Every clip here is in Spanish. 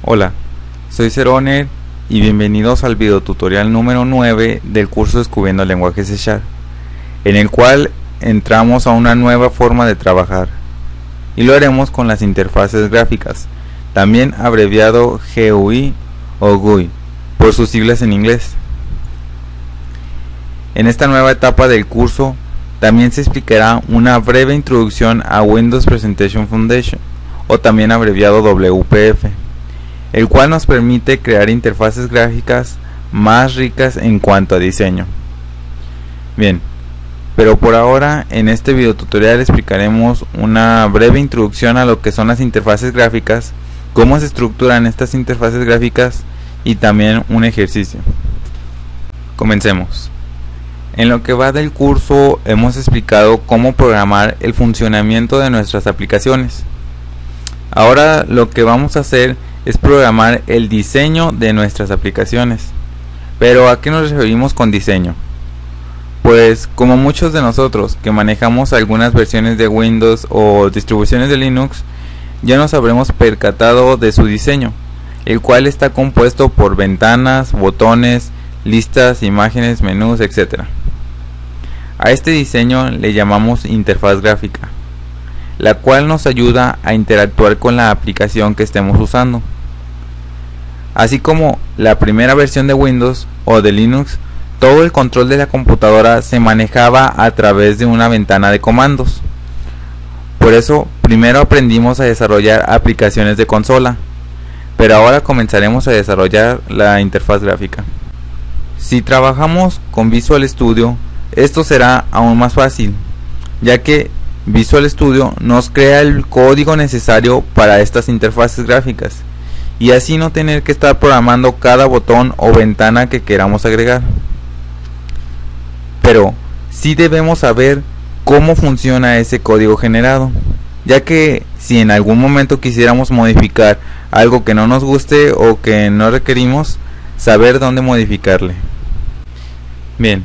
Hola, soy Ceroner y bienvenidos al videotutorial número 9 del curso Descubriendo Lenguajes C#, en el cual entramos a una nueva forma de trabajar y lo haremos con las interfaces gráficas, también abreviado GUI o GUI por sus siglas en inglés. En esta nueva etapa del curso también se explicará una breve introducción a Windows Presentation Foundation, o también abreviado WPF, el cual nos permite crear interfaces gráficas más ricas en cuanto a diseño. Bien, pero por ahora en este video tutorial explicaremos una breve introducción a lo que son las interfaces gráficas, cómo se estructuran estas interfaces gráficas y también un ejercicio. Comencemos. En lo que va del curso hemos explicado cómo programar el funcionamiento de nuestras aplicaciones. Ahora lo que vamos a hacer es programar el diseño de nuestras aplicaciones. ¿Pero a qué nos referimos con diseño? Pues como muchos de nosotros que manejamos algunas versiones de Windows o distribuciones de Linux, ya nos habremos percatado de su diseño, el cual está compuesto por ventanas, botones, listas, imágenes, menús, etc. A este diseño le llamamos interfaz gráfica, la cual nos ayuda a interactuar con la aplicación que estemos usando. Así como la primera versión de Windows o de Linux, todo el control de la computadora se manejaba a través de una ventana de comandos. Por eso primero aprendimos a desarrollar aplicaciones de consola, pero ahora comenzaremos a desarrollar la interfaz gráfica. Si trabajamos con Visual Studio, esto será aún más fácil, ya que Visual Studio nos crea el código necesario para estas interfaces gráficas y así no tener que estar programando cada botón o ventana que queramos agregar. Pero sí debemos saber cómo funciona ese código generado, ya que si en algún momento quisiéramos modificar algo que no nos guste o que no requerimos, saber dónde modificarle. Bien,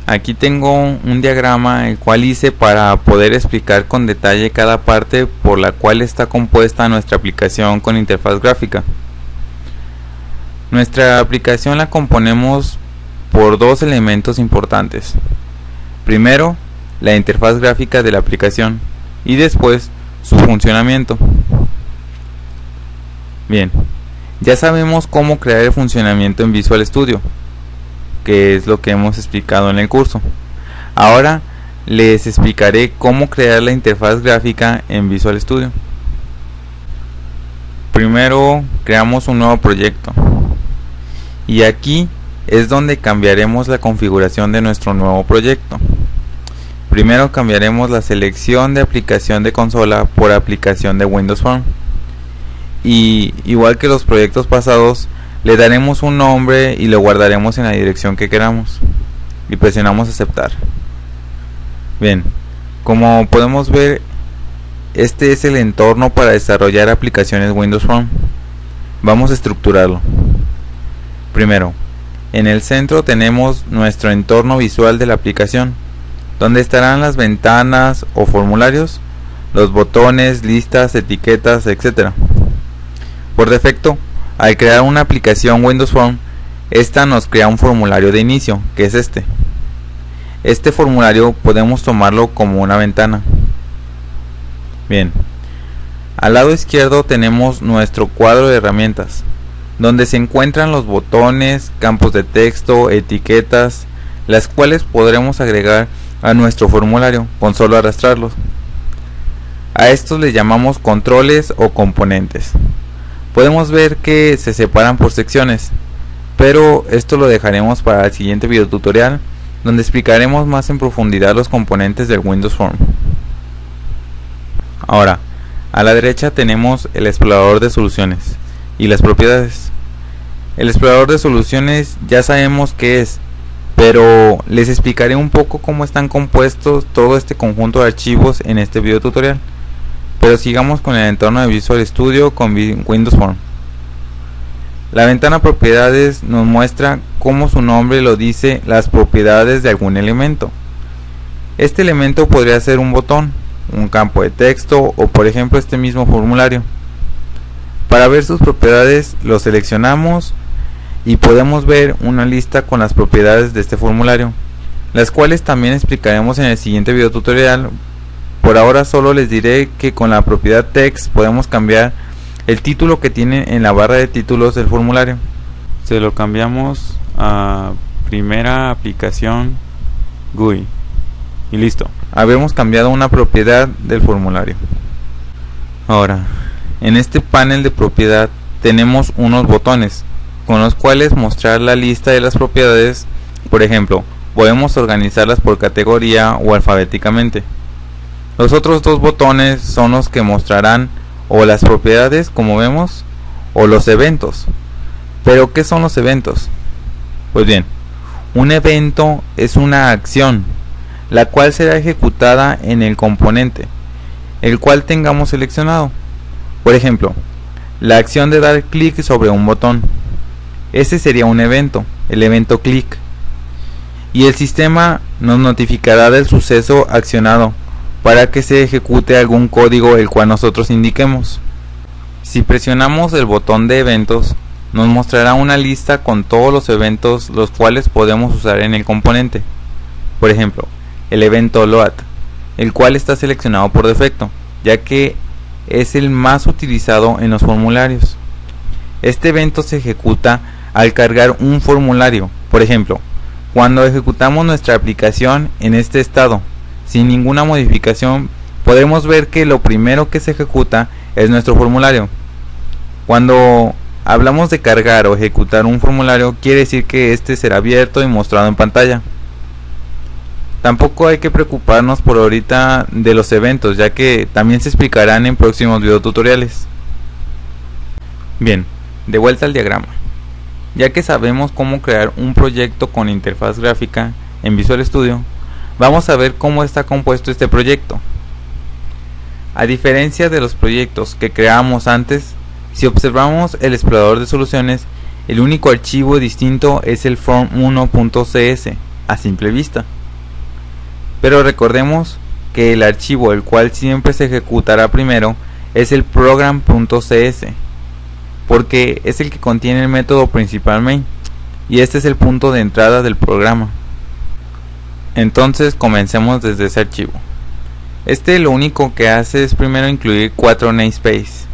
aquí tengo un diagrama el cual hice para poder explicar con detalle cada parte por la cual está compuesta nuestra aplicación con interfaz gráfica. Nuestra aplicación la componemos por dos elementos importantes. Primero, la interfaz gráfica de la aplicación y después su funcionamiento. Bien, ya sabemos cómo crear el funcionamiento en Visual Studio, que es lo que hemos explicado en el curso. Ahora les explicaré cómo crear la interfaz gráfica en Visual Studio. Primero creamos un nuevo proyecto y aquí es donde cambiaremos la configuración de nuestro nuevo proyecto. Primero cambiaremos la selección de aplicación de consola por aplicación de Windows Phone, y igual que los proyectos pasados, le daremos un nombre y lo guardaremos en la dirección que queramos y presionamos aceptar. Bien, como podemos ver, este es el entorno para desarrollar aplicaciones Windows Phone. Vamos a estructurarlo. Primero, en el centro tenemos nuestro entorno visual de la aplicación, donde estarán las ventanas o formularios, los botones, listas, etiquetas, etc. Por defecto, al crear una aplicación Windows Phone, esta nos crea un formulario de inicio, que es este. Este formulario podemos tomarlo como una ventana. Bien, al lado izquierdo tenemos nuestro cuadro de herramientas, donde se encuentran los botones, campos de texto, etiquetas, las cuales podremos agregar a nuestro formulario con solo arrastrarlos. A estos le llamamos controles o componentes. Podemos ver que se separan por secciones, pero esto lo dejaremos para el siguiente video tutorial, donde explicaremos más en profundidad los componentes del Windows Phone. Ahora, a la derecha tenemos el explorador de soluciones y las propiedades. El explorador de soluciones ya sabemos qué es, pero les explicaré un poco cómo están compuestos todo este conjunto de archivos en este video tutorial. Pero sigamos con el entorno de Visual Studio con Windows Phone. La ventana propiedades nos muestra, como su nombre lo dice, las propiedades de algún elemento. Este elemento podría ser un botón, un campo de texto o por ejemplo este mismo formulario. Para ver sus propiedades lo seleccionamos y podemos ver una lista con las propiedades de este formulario, las cuales también explicaremos en el siguiente video tutorial. Por ahora solo les diré que con la propiedad text podemos cambiar el título que tiene en la barra de títulos del formulario. Se lo cambiamos a primera aplicación GUI y listo. Habemos cambiado una propiedad del formulario. Ahora, en este panel de propiedad tenemos unos botones con los cuales mostrar la lista de las propiedades. Por ejemplo, podemos organizarlas por categoría o alfabéticamente. Los otros dos botones son los que mostrarán o las propiedades, como vemos, o los eventos. ¿Pero qué son los eventos? Pues bien, un evento es una acción, la cual será ejecutada en el componente, el cual tengamos seleccionado. Por ejemplo, la acción de dar clic sobre un botón. Ese sería un evento, el evento clic. Y el sistema nos notificará del suceso accionado para que se ejecute algún código el cual nosotros indiquemos. Si presionamos el botón de eventos, nos mostrará una lista con todos los eventos los cuales podemos usar en el componente. Por ejemplo, el evento load, el cual está seleccionado por defecto, ya que es el más utilizado en los formularios. Este evento se ejecuta al cargar un formulario. Por ejemplo, cuando ejecutamos nuestra aplicación en este estado, sin ninguna modificación, podremos ver que lo primero que se ejecuta es nuestro formulario. Cuando hablamos de cargar o ejecutar un formulario, quiere decir que este será abierto y mostrado en pantalla. Tampoco hay que preocuparnos por ahorita de los eventos, ya que también se explicarán en próximos videotutoriales. Bien, de vuelta al diagrama. Ya que sabemos cómo crear un proyecto con interfaz gráfica en Visual Studio, vamos a ver cómo está compuesto este proyecto. A diferencia de los proyectos que creamos antes, si observamos el explorador de soluciones, el único archivo distinto es el form1.cs a simple vista. Pero recordemos que el archivo el cual siempre se ejecutará primero es el program.cs, porque es el que contiene el método principal main, y este es el punto de entrada del programa. Entonces comencemos desde ese archivo. Este lo único que hace es primero incluir 4 namespace.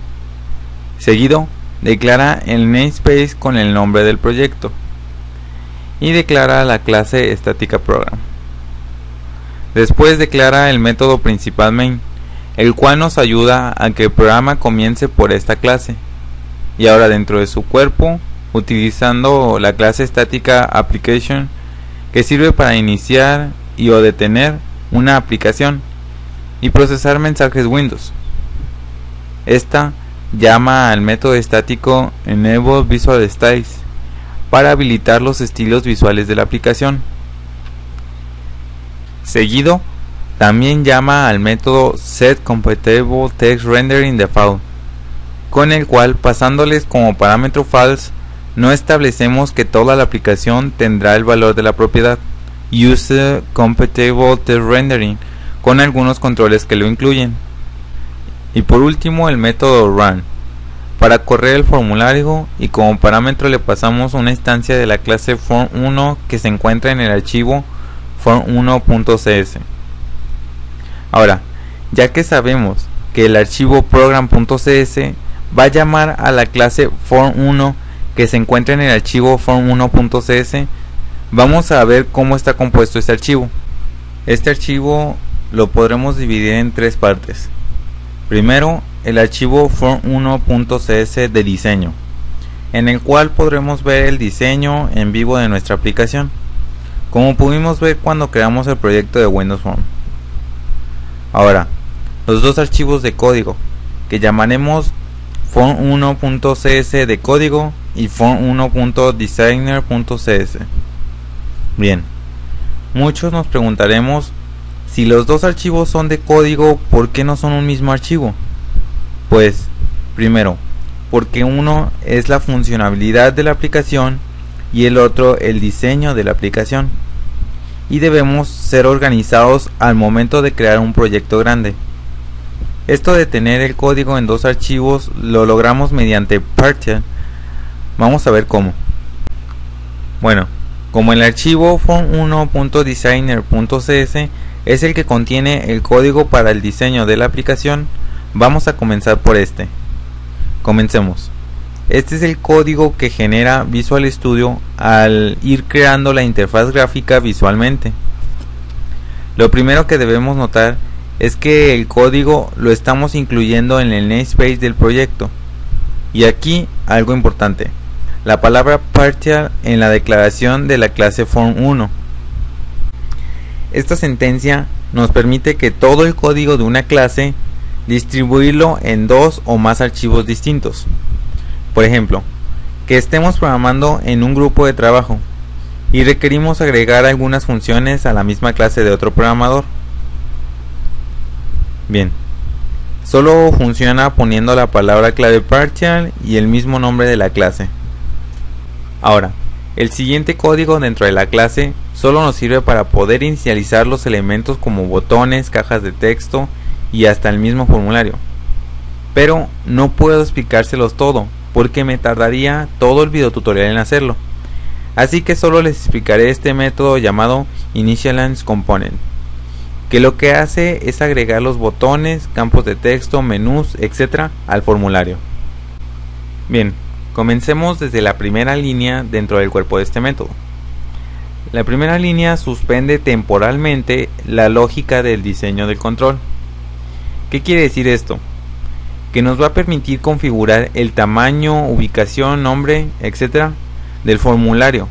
Seguido, declara el namespace con el nombre del proyecto y declara la clase estática program. Después declara el método principal main, el cual nos ayuda a que el programa comience por esta clase. Y ahora dentro de su cuerpo, utilizando la clase estática application, que sirve para iniciar y o detener una aplicación y procesar mensajes Windows. Esta llama al método estático enable visual styles para habilitar los estilos visuales de la aplicación. Seguido, también llama al método setCompatibleTextRenderingDefault, con el cual, pasándoles como parámetro false, no establecemos que toda la aplicación tendrá el valor de la propiedad useCompatibleTextRendering, con algunos controles que lo incluyen. Y por último el método run, para correr el formulario, y como parámetro le pasamos una instancia de la clase form1 que se encuentra en el archivo form1.cs. Ahora, ya que sabemos que el archivo program.cs va a llamar a la clase form1 que se encuentra en el archivo form1.cs, vamos a ver cómo está compuesto este archivo. Este archivo lo podremos dividir en 3 partes. Primero, el archivo form1.cs de diseño, en el cual podremos ver el diseño en vivo de nuestra aplicación, como pudimos ver cuando creamos el proyecto de Windows Form. Ahora, los dos archivos de código, que llamaremos form1.cs de código y form1.designer.cs. Bien, muchos nos preguntaremos, si los dos archivos son de código, ¿por qué no son un mismo archivo? Pues, primero, porque uno es la funcionalidad de la aplicación y el otro el diseño de la aplicación, y debemos ser organizados al momento de crear un proyecto grande. Esto de tener el código en dos archivos lo logramos mediante partial. Vamos a ver cómo. Bueno, como el archivo form1.designer.cs es el que contiene el código para el diseño de la aplicación, vamos a comenzar por este. Comencemos. Este es el código que genera Visual Studio al ir creando la interfaz gráfica visualmente. Lo primero que debemos notar es que el código lo estamos incluyendo en el namespace del proyecto. Y aquí algo importante, la palabra partial en la declaración de la clase form1. Esta sentencia nos permite que todo el código de una clase distribuirlo en dos o más archivos distintos. Por ejemplo, que estemos programando en un grupo de trabajo y requerimos agregar algunas funciones a la misma clase de otro programador. Bien, solo funciona poniendo la palabra clave partial y el mismo nombre de la clase. Ahora, el siguiente código dentro de la clase solo nos sirve para poder inicializar los elementos como botones, cajas de texto y hasta el mismo formulario. Pero no puedo explicárselos todo porque me tardaría todo el videotutorial en hacerlo. Así que solo les explicaré este método llamado initializeComponent, que lo que hace es agregar los botones, campos de texto, menús, etc. al formulario. Bien, comencemos desde la primera línea dentro del cuerpo de este método. La primera línea suspende temporalmente la lógica del diseño del control. ¿Qué quiere decir esto? Que nos va a permitir configurar el tamaño, ubicación, nombre, etc. del formulario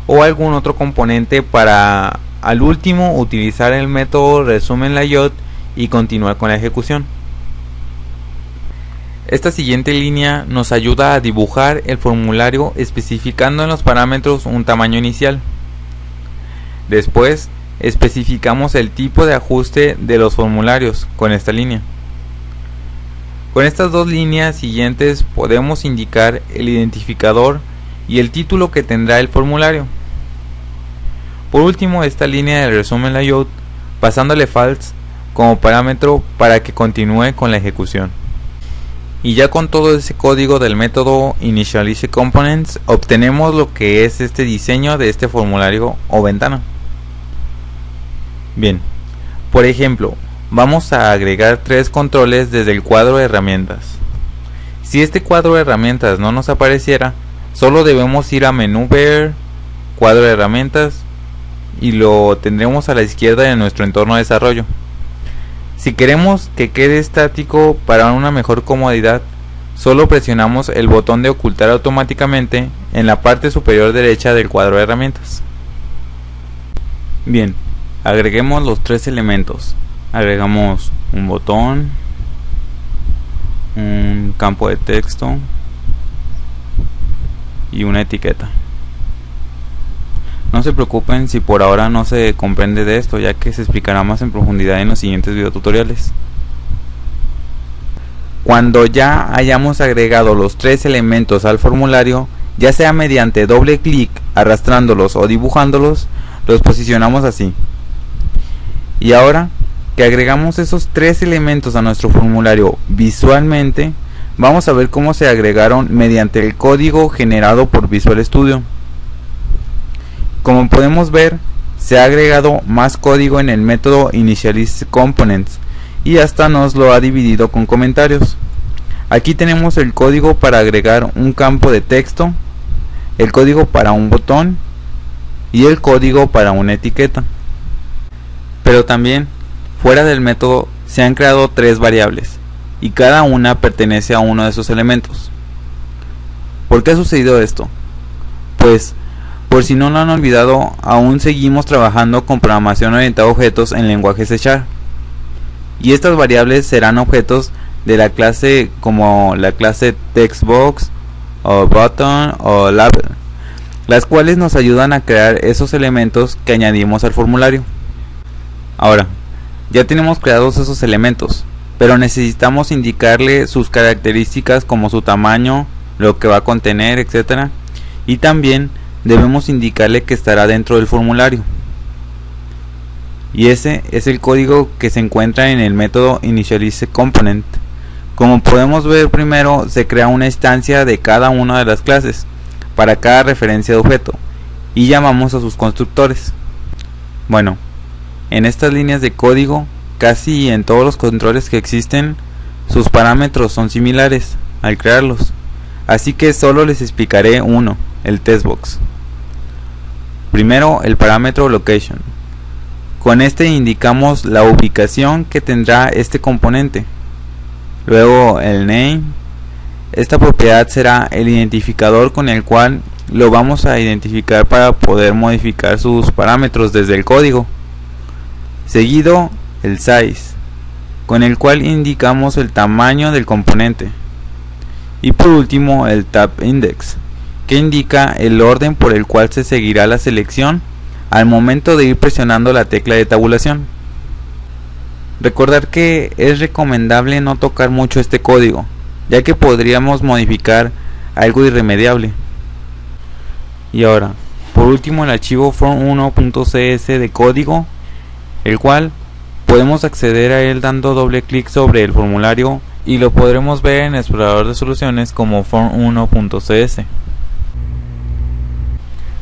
o algún otro componente para al último utilizar el método resume_layout y continuar con la ejecución. Esta siguiente línea nos ayuda a dibujar el formulario especificando en los parámetros un tamaño inicial. Después especificamos el tipo de ajuste de los formularios con esta línea. Con estas dos líneas siguientes podemos indicar el identificador y el título que tendrá el formulario. Por último, esta línea del resume_layout pasándole false como parámetro para que continúe con la ejecución. Y ya con todo ese código del método initializeComponents obtenemos lo que es este diseño de este formulario o ventana. Bien, por ejemplo, vamos a agregar tres controles desde el cuadro de herramientas. Si este cuadro de herramientas no nos apareciera, solo debemos ir a menú ver, cuadro de herramientas y lo tendremos a la izquierda de nuestro entorno de desarrollo. Si queremos que quede estático para una mejor comodidad, solo presionamos el botón de ocultar automáticamente en la parte superior derecha del cuadro de herramientas. Bien, agreguemos los tres elementos. Agregamos un botón, un campo de texto y una etiqueta. No se preocupen si por ahora no se comprende de esto, ya que se explicará más en profundidad en los siguientes videotutoriales. Cuando ya hayamos agregado los tres elementos al formulario, ya sea mediante doble clic, arrastrándolos o dibujándolos, los posicionamos así. Y ahora que agregamos esos tres elementos a nuestro formulario visualmente, vamos a ver cómo se agregaron mediante el código generado por Visual Studio. Como podemos ver, se ha agregado más código en el método initializeComponents y hasta nos lo ha dividido con comentarios. Aquí tenemos el código para agregar un campo de texto, el código para un botón y el código para una etiqueta. Pero también, fuera del método, se han creado tres variables y cada una pertenece a uno de esos elementos. ¿Por qué ha sucedido esto? Pues, por si no lo han olvidado, aún seguimos trabajando con programación orientada a objetos en lenguaje C#. Y estas variables serán objetos de la clase como la clase TextBox o Button o Label, las cuales nos ayudan a crear esos elementos que añadimos al formulario. Ahora, ya tenemos creados esos elementos, pero necesitamos indicarle sus características como su tamaño, lo que va a contener, etc. Y también debemos indicarle que estará dentro del formulario. y ese es el código que se encuentra en el método initializeComponent. Como podemos ver, primero se crea una instancia de cada una de las clases para cada referencia de objeto y llamamos a sus constructores. Bueno, en estas líneas de código, casi en todos los controles que existen, sus parámetros son similares al crearlos, así que solo les explicaré uno, el testbox. Primero, el parámetro location. Con este indicamos la ubicación que tendrá este componente. Luego el name. Esta propiedad será el identificador con el cual lo vamos a identificar para poder modificar sus parámetros desde el código. Seguido el size, con el cual indicamos el tamaño del componente. Y por último el tab index, que indica el orden por el cual se seguirá la selección al momento de ir presionando la tecla de tabulación. Recordar que es recomendable no tocar mucho este código, ya que podríamos modificar algo irremediable. Y ahora, por último, el archivo form1.cs de código, el cual podemos acceder a él dando doble clic sobre el formulario y lo podremos ver en el explorador de soluciones como form1.cs.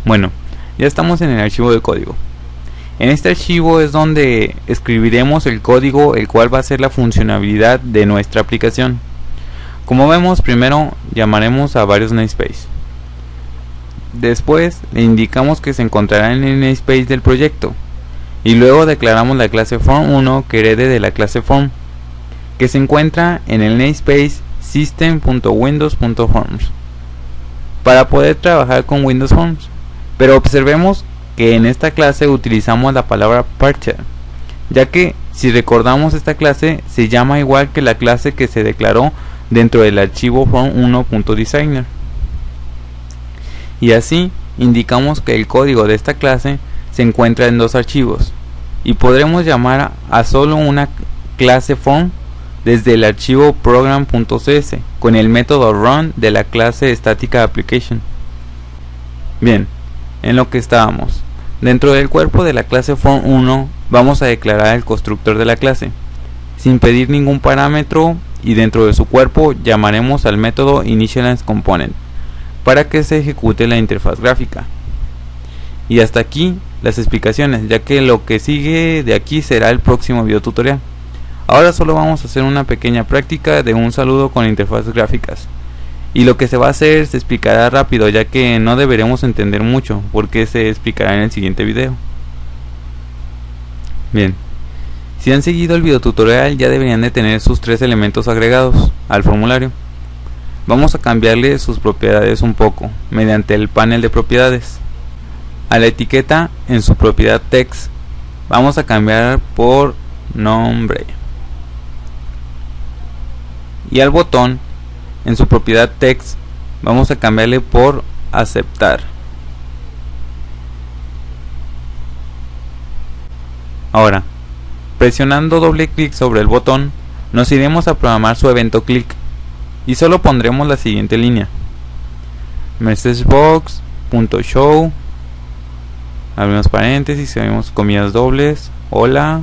Bueno, ya estamos en el archivo de código. En este archivo es donde escribiremos el código el cual va a ser la funcionalidad de nuestra aplicación. Como vemos, primero llamaremos a varios namespace. Después le indicamos que se encontrará en el namespace del proyecto. Y luego declaramos la clase form1 que herede de la clase form, que se encuentra en el namespace system.windows.forms, para poder trabajar con Windows Forms. Pero observemos que en esta clase utilizamos la palabra parcher, ya que si recordamos esta clase se llama igual que la clase que se declaró dentro del archivo form1.designer. Y así indicamos que el código de esta clase se encuentra en dos archivos y podremos llamar a solo una clase form desde el archivo program.cs con el método run de la clase estática application. Bien, en lo que estábamos, dentro del cuerpo de la clase form1 vamos a declarar el constructor de la clase sin pedir ningún parámetro, y dentro de su cuerpo llamaremos al método initializeComponent para que se ejecute la interfaz gráfica. Y hasta aquí las explicaciones, ya que lo que sigue de aquí será el próximo video tutorial. Ahora solo vamos a hacer una pequeña práctica de un saludo con interfaces gráficas. Y lo que se va a hacer se explicará rápido, ya que no deberemos entender mucho, porque se explicará en el siguiente video. Bien, si han seguido el video tutorial ya deberían de tener sus tres elementos agregados al formulario. Vamos a cambiarle sus propiedades un poco, mediante el panel de propiedades. A la etiqueta en su propiedad text vamos a cambiar por nombre. Y al botón en su propiedad text vamos a cambiarle por aceptar. Ahora, presionando doble clic sobre el botón, nos iremos a programar su evento click y solo pondremos la siguiente línea: messagebox.show, abrimos paréntesis, abrimos comillas dobles, hola,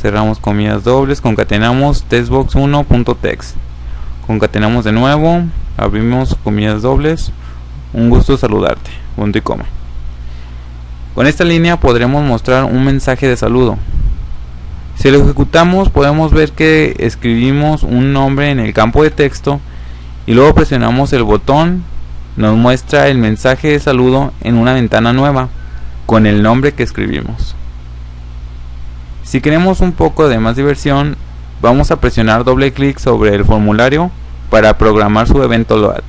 cerramos comillas dobles, concatenamos testbox1.text, concatenamos de nuevo, abrimos comillas dobles, un gusto saludarte, punto y coma. Con esta línea podremos mostrar un mensaje de saludo. Si lo ejecutamos podemos ver que escribimos un nombre en el campo de texto y luego presionamos el botón, nos muestra el mensaje de saludo en una ventana nueva con el nombre que escribimos. Si queremos un poco de más diversión, vamos a presionar doble clic sobre el formulario para programar su evento load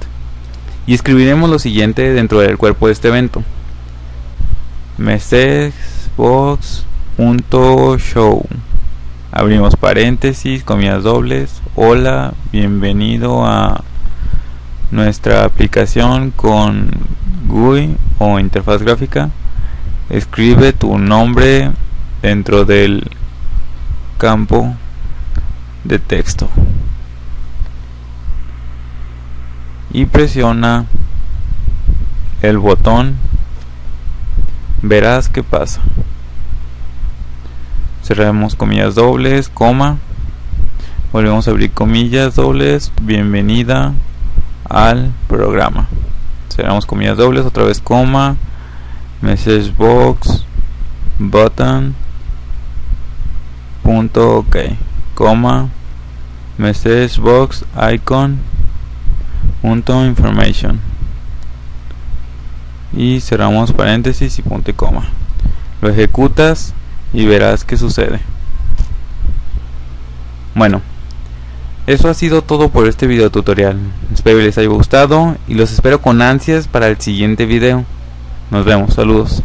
y escribiremos lo siguiente dentro del cuerpo de este evento: messagebox.show, abrimos paréntesis, comillas dobles, hola, bienvenido a nuestra aplicación con GUI o interfaz gráfica. Escribe tu nombre dentro del campo de texto y presiona el botón, verás qué pasa. cerramos comillas dobles, coma, volvemos a abrir comillas dobles, bienvenida al programa, cerramos comillas dobles, otra vez coma, message box button punto ok, coma, message box icon punto information y cerramos paréntesis y punto y coma. Lo ejecutas y verás qué sucede. Bueno, eso ha sido todo por este video tutorial. Espero que les haya gustado y los espero con ansias para el siguiente video. Nos vemos, saludos.